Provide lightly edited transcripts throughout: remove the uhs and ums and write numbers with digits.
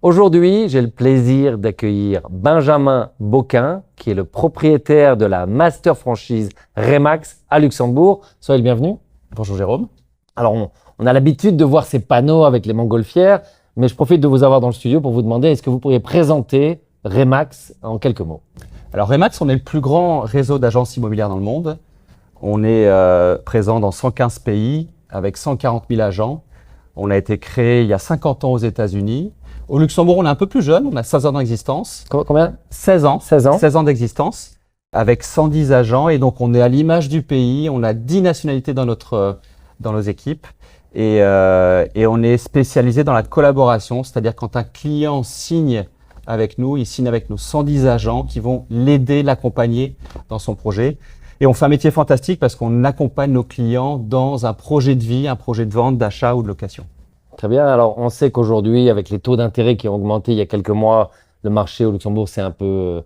Aujourd'hui, j'ai le plaisir d'accueillir Benjamin Boquin, qui est le propriétaire de la master franchise Remax à Luxembourg. Soyez le bienvenu. Bonjour Jérôme. Alors, on a l'habitude de voir ces panneaux avec les montgolfières, mais je profite de vous avoir dans le studio pour vous demander, est-ce que vous pourriez présenter Remax en quelques mots? Alors Remax, on est le plus grand réseau d'agences immobilières dans le monde. On est présent dans 115 pays avec 140 000 agents. On a été créé il y a 50 ans aux États-Unis. Au Luxembourg, on est un peu plus jeune, on a 16 ans d'existence. Combien? 16 ans. 16 ans. 16 ans d'existence avec 110 agents. Et donc, on est à l'image du pays. On a 10 nationalités dans nos équipes. Et on est spécialisé dans la collaboration, c'est-à-dire quand un client signe avec nous, il signe avec nos 110 agents qui vont l'aider, l'accompagner dans son projet. Et on fait un métier fantastique parce qu'on accompagne nos clients dans un projet de vie, un projet de vente, d'achat ou de location. Très bien. Alors, on sait qu'aujourd'hui, avec les taux d'intérêt qui ont augmenté il y a quelques mois, le marché au Luxembourg s'est un peu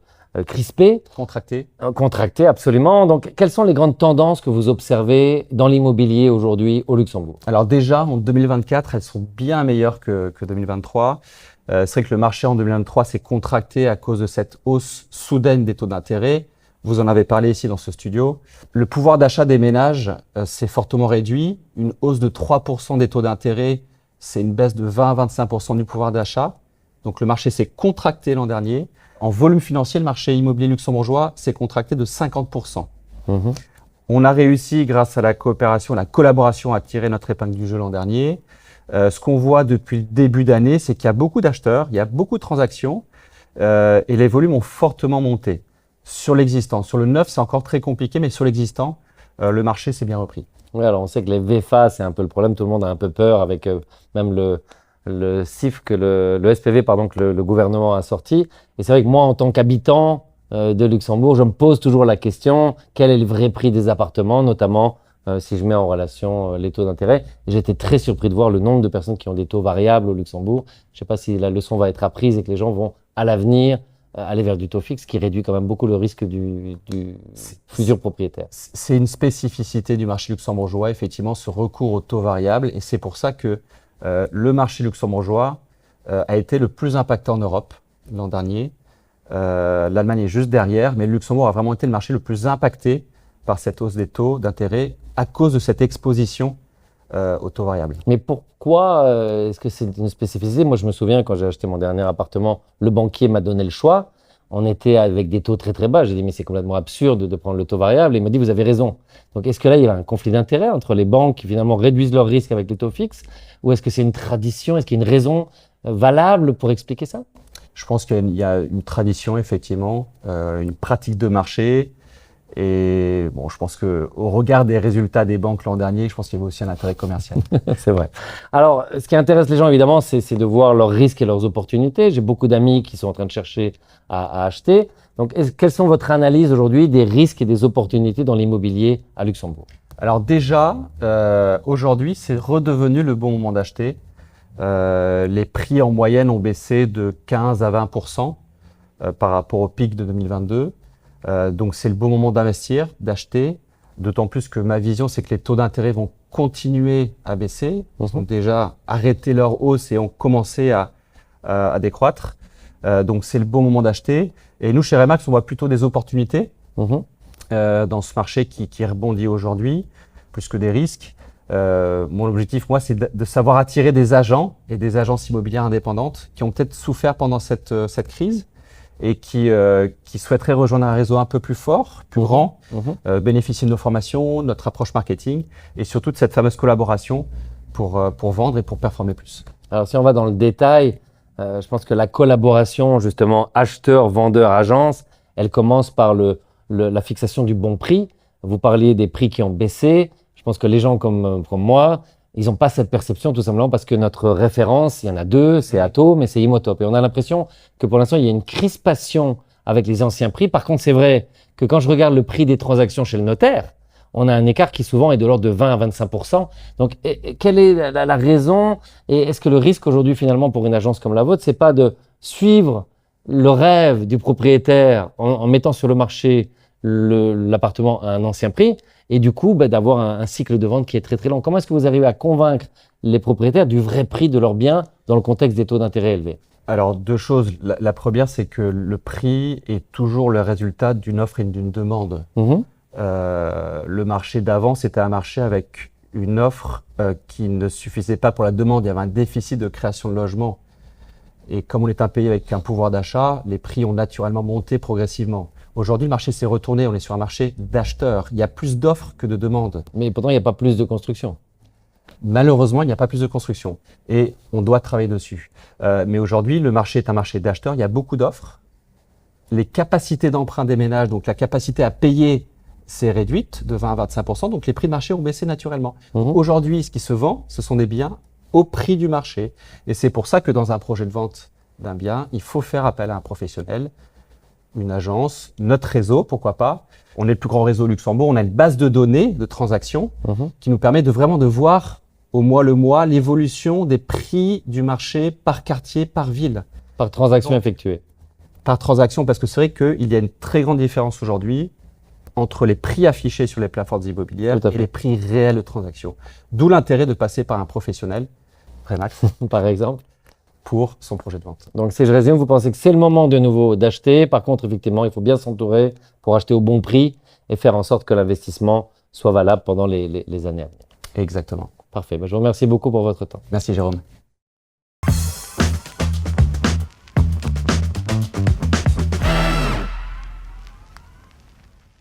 crispé. Contracté. Contracté, absolument. Donc, quelles sont les grandes tendances que vous observez dans l'immobilier aujourd'hui au Luxembourg? Alors déjà, en 2024, elles sont bien meilleures que 2023. C'est vrai que le marché en 2023 s'est contracté à cause de cette hausse soudaine des taux d'intérêt. Vous en avez parlé ici dans ce studio. Le pouvoir d'achat des ménages s'est fortement réduit. Une hausse de 3% des taux d'intérêt, c'est une baisse de 20 à 25% du pouvoir d'achat. Donc le marché s'est contracté l'an dernier. En volume financier, le marché immobilier luxembourgeois s'est contracté de 50%. On a réussi, grâce à la coopération, la collaboration, à tirer notre épingle du jeu l'an dernier. Ce qu'on voit depuis le début d'année, c'est qu'il y a beaucoup d'acheteurs, il y a beaucoup de transactions et les volumes ont fortement monté. Sur l'existant, sur le neuf, c'est encore très compliqué, mais sur l'existant, le marché s'est bien repris. Oui, alors on sait que les VFA, c'est un peu le problème. Tout le monde a un peu peur avec même le CIF, le SPV, pardon, que le gouvernement a sorti. Et c'est vrai que moi, en tant qu'habitant de Luxembourg, je me pose toujours la question, quel est le vrai prix des appartements, notamment si je mets en relation les taux d'intérêt. J'étais très surpris de voir le nombre de personnes qui ont des taux variables au Luxembourg. Je ne sais pas si la leçon va être apprise et que les gens vont, à l'avenir, aller vers du taux fixe, qui réduit quand même beaucoup le risque du futur propriétaire. C'est une spécificité du marché luxembourgeois, effectivement, ce recours au taux variable. Et c'est pour ça que le marché luxembourgeois a été le plus impacté en Europe l'an dernier. L'Allemagne est juste derrière, mais le Luxembourg a vraiment été le marché le plus impacté par cette hausse des taux d'intérêt à cause de cette exposition au taux variable. Mais pourquoi est-ce que c'est une spécificité? Moi, je me souviens, quand j'ai acheté mon dernier appartement, le banquier m'a donné le choix. On était avec des taux très très bas. J'ai dit, mais c'est complètement absurde de prendre le taux variable. Et il m'a dit, vous avez raison. Donc, est-ce que là, il y a un conflit d'intérêt entre les banques qui finalement réduisent leurs risques avec les taux fixes? Ou est-ce que c'est une tradition? Est-ce qu'il y a une raison valable pour expliquer ça? Je pense qu'il y a une tradition, effectivement, une pratique de marché. Et bon, je pense qu'au regard des résultats des banques l'an dernier, je pense qu'il y avait aussi un intérêt commercial. C'est vrai. Alors, ce qui intéresse les gens, évidemment, c'est de voir leurs risques et leurs opportunités. J'ai beaucoup d'amis qui sont en train de chercher à acheter. Donc, quelles sont votre analyse aujourd'hui des risques et des opportunités dans l'immobilier à Luxembourg? Alors déjà, aujourd'hui, c'est redevenu le bon moment d'acheter. Les prix en moyenne ont baissé de 15 à 20% par rapport au pic de 2022. Donc c'est le bon moment d'investir, d'acheter, d'autant plus que ma vision, c'est que les taux d'intérêt vont continuer à baisser. Ils ont déjà arrêté leur hausse et ont commencé à décroître. Donc c'est le bon moment d'acheter. Et nous, chez Remax, on voit plutôt des opportunités dans ce marché qui rebondit aujourd'hui, plus que des risques. Mon objectif, moi, c'est de savoir attirer des agents et des agences immobilières indépendantes qui ont peut-être souffert pendant cette crise et qui souhaiteraient rejoindre un réseau un peu plus fort, plus grand, bénéficier de nos formations, de notre approche marketing et surtout de cette fameuse collaboration pour vendre et pour performer plus. Alors, si on va dans le détail, je pense que la collaboration, justement, acheteur, vendeur, agence, elle commence par la fixation du bon prix. Vous parliez des prix qui ont baissé. Je pense que les gens comme moi, ils n'ont pas cette perception tout simplement parce que notre référence, il y en a deux, c'est Atom et c'est Imotop. Et on a l'impression que pour l'instant, il y a une crispation avec les anciens prix. Par contre, c'est vrai que quand je regarde le prix des transactions chez le notaire, on a un écart qui souvent est de l'ordre de 20 à 25%. Donc, quelle est la raison? Et est-ce que le risque aujourd'hui, finalement, pour une agence comme la vôtre, c'est pas de suivre le rêve du propriétaire en mettant sur le marché l'appartement à un ancien prix et du coup d'avoir un cycle de vente qui est très très long? Comment est-ce que vous arrivez à convaincre les propriétaires du vrai prix de leurs biens dans le contexte des taux d'intérêt élevés? Alors, deux choses. La première, c'est que le prix est toujours le résultat d'une offre et d'une demande. Mhm. Le marché d'avant, c'était un marché avec une offre qui ne suffisait pas pour la demande. Il y avait un déficit de création de logements. Et comme on est un pays avec un pouvoir d'achat, les prix ont naturellement monté progressivement. Aujourd'hui, le marché s'est retourné. On est sur un marché d'acheteurs. Il y a plus d'offres que de demandes. Mais pourtant, il n'y a pas plus de construction. Malheureusement, il n'y a pas plus de construction. Et on doit travailler dessus. Mais aujourd'hui, le marché est un marché d'acheteurs. Il y a beaucoup d'offres. Les capacités d'emprunt des ménages, donc la capacité à payer, s'est réduite de 20 à 25%. Donc les prix de marché ont baissé naturellement. Mhm. Aujourd'hui, ce qui se vend, ce sont des biens au prix du marché. Et c'est pour ça que dans un projet de vente d'un bien, il faut faire appel à un professionnel, une agence, notre réseau, pourquoi pas. On est le plus grand réseau au Luxembourg. On a une base de données de transactions Mhm. qui nous permet de vraiment de voir au mois le mois l'évolution des prix du marché par quartier, par ville, Par transaction effectuée. par transaction. Parce que c'est vrai qu'il y a une très grande différence aujourd'hui entre les prix affichés sur les plateformes immobilières Tout à et fait. les prix réels de transaction. D'où l'intérêt de passer par un professionnel, Remax, Par exemple. pour son projet de vente. Donc, si je résume, vous pensez que c'est le moment de nouveau d'acheter. Par contre, effectivement, il faut bien s'entourer pour acheter au bon prix et faire en sorte que l'investissement soit valable pendant les années à venir. Exactement. Parfait. Ben, je vous remercie beaucoup pour votre temps. Merci Jérôme.